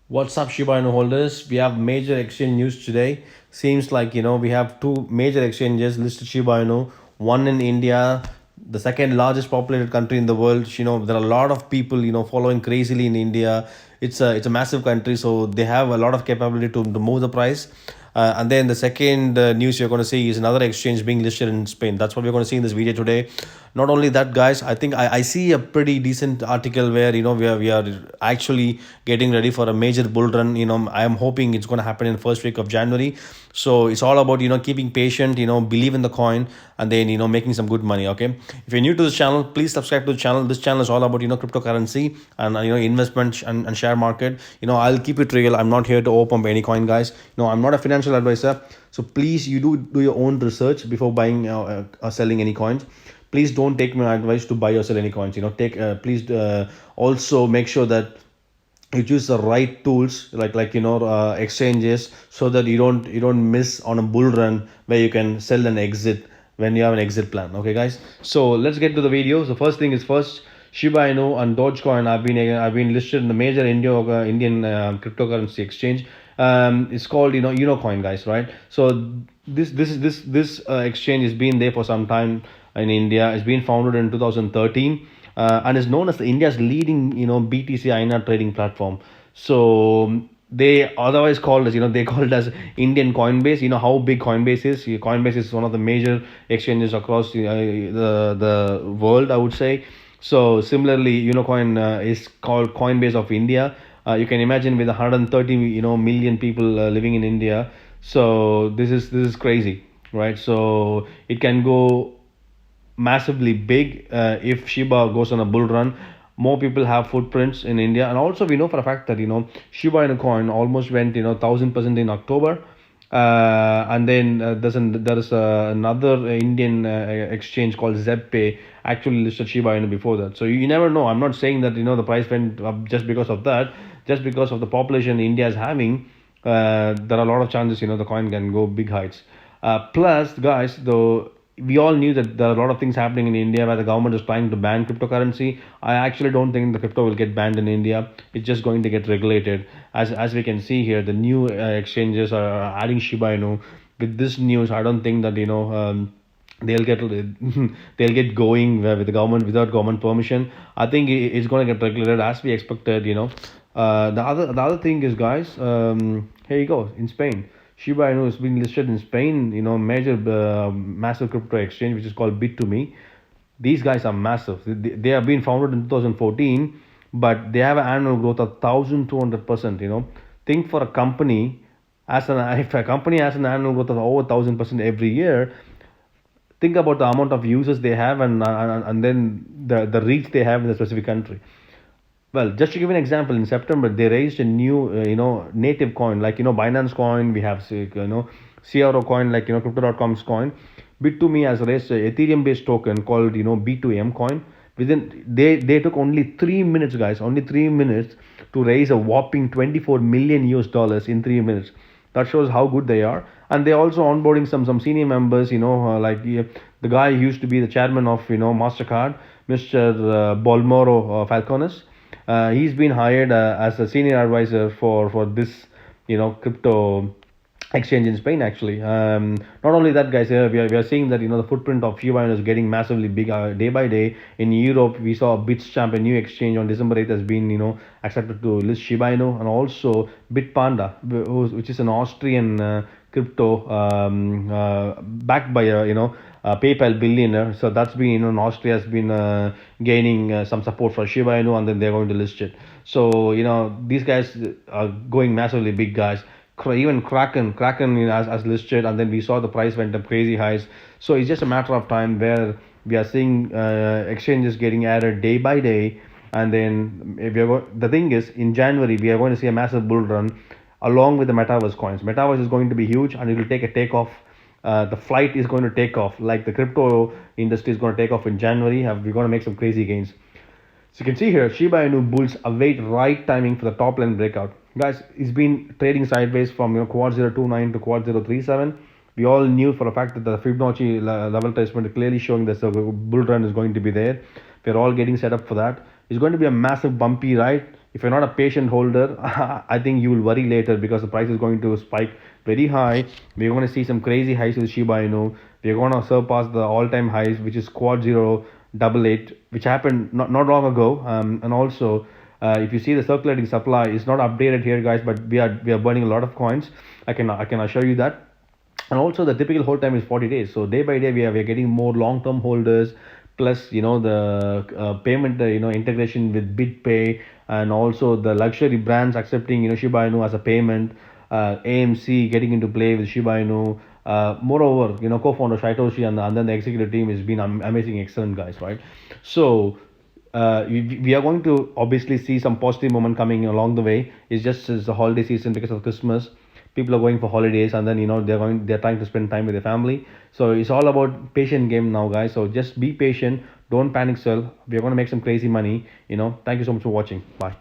What's up, Shiba Inu holders? We have major exchange news today. Seems like we have two major exchanges listed Shiba Inu. One in India, the second largest populated country in the world. There are a lot of people following crazily in India. It's a massive country, so they have a lot of capability to move the price. And then the second news you're going to see is another exchange being listed in Spain. That's what we're going to see in this video today. Not only that, guys, I think I see a pretty decent article where we are actually getting ready for a major bull run. I am hoping it's going to happen in the first week of January. So it's all about keeping patient, believe in the coin, and then making some good money. Okay, if you're new to this channel, please subscribe to the channel. This channel is all about cryptocurrency and investment and share market. I'll keep it real. I'm not here to open any coin, guys. I'm not a financial advisor, so please you do your own research before buying or selling any coins. Please don't take my advice to buy or sell any coins. Take please also make sure that you choose the right tools like exchanges, so that you don't miss on a bull run where you can sell and exit when you have an exit plan. Okay, guys, so let's get to the video. So first thing is first, Shiba Inu and Dogecoin have been listed in the major Indian cryptocurrency exchange. It's called Unocoin, guys, right? So this exchange has been there for some time in India. It's been founded in 2013, and is known as India's leading BTC INR trading platform. So they otherwise called as they called as Indian Coinbase. You know how big Coinbase is. Coinbase is one of the major exchanges across the world, I would say. So similarly, Unocoin is called Coinbase of India. You can imagine with 130 million people living in India. So this is crazy, right? So it can go massively big if Shiba goes on a bull run. More people have footprints in India, and also we know for a fact that Shiba Inu coin almost went 1,000% in October. And then there is another Indian exchange called ZebPay actually listed Shiba Inu before that. So you never know. I'm not saying that the price went up just because of that. Just because of the population India is having, there are a lot of chances the coin can go big heights. Plus, guys, though we all knew that there are a lot of things happening in India where the government is trying to ban cryptocurrency. I actually don't think the crypto will get banned in India. It's just going to get regulated. As we can see here, the new exchanges are adding Shiba Inu. With this news, I don't think that they'll get they'll get going with the government without government permission. I think it's going to get regulated as we expected. The other thing is, guys, here you go in Spain. Shiba Inu has been listed in Spain, major massive crypto exchange which is called Bit2Me. These guys are massive. They have been founded in 2014, but they have an annual growth of 1,200%. Think for a company, as an if a company has an annual growth of over 1,000% every year, think about the amount of users they have, and then the reach they have in the specific country. Well, just to give you an example, in September they raised a new, native coin like Binance Coin. We have CRO coin like Crypto.com's coin. Bit2Me has raised a Ethereum-based token called B2M coin. Within they took only 3 minutes, guys, only 3 minutes to raise a whopping 24 million US dollars in 3 minutes. That shows how good they are. And they also onboarding some senior members. Like the guy who used to be the chairman of Mastercard, Mr. Bolmoro Falcones. He's been hired as a senior advisor for this crypto exchange in Spain, actually. Not only that, guys, we are seeing that the footprint of Shiba Inu is getting massively big day by day. In Europe, we saw Bitstamp, a new exchange on December 8th, has been accepted to list Shiba Inu, and also Bitpanda, which is an Austrian crypto, backed by a PayPal billionaire. So that's been Austria has been gaining some support for Shiba Inu, and then they're going to list it. So these guys are going massively big, guys. Even Kraken as listed, and then we saw the price went up crazy highs. So it's just a matter of time where we are seeing exchanges getting added day by day. And then if the thing is, in January we are going to see a massive bull run along with the metaverse coins. Metaverse is going to be huge, and it will take a takeoff. The flight is going to take off, like the crypto industry is going to take off in January. We're going to make some crazy gains. So you can see here, Shiba Inu bulls await right timing for the top line breakout. Guys, it's been trading sideways from quad 029 to quad 037. We all knew for a fact that the Fibonacci level placement is clearly showing that the bull run is going to be there. We're all getting set up for that. It's going to be a massive bumpy ride. If you're not a patient holder, I think you will worry later because the price is going to spike very high. We're going to see some crazy highs with Shiba Inu. We're going to surpass the all-time highs, which is quad zero double eight, which happened not long ago. And also, if you see the circulating supply is not updated here, guys, but we are burning a lot of coins. I can assure you that. And also the typical hold time is 40 days, so day by day we are getting more long term holders, plus the payment integration with BitPay, and also the luxury brands accepting Shiba Inu as a payment, AMC getting into play with Shiba Inu. Moreover, co-founder Shaitoshi and then the executive team has been amazing, excellent guys, right? So we are going to obviously see some positive moment coming along the way. It's just as the holiday season because of Christmas. People are going for holidays, and then they're trying to spend time with their family. So it's all about patient game now, guys. So just be patient. Don't panic sell. We're going to make some crazy money. Thank you so much for watching. Bye.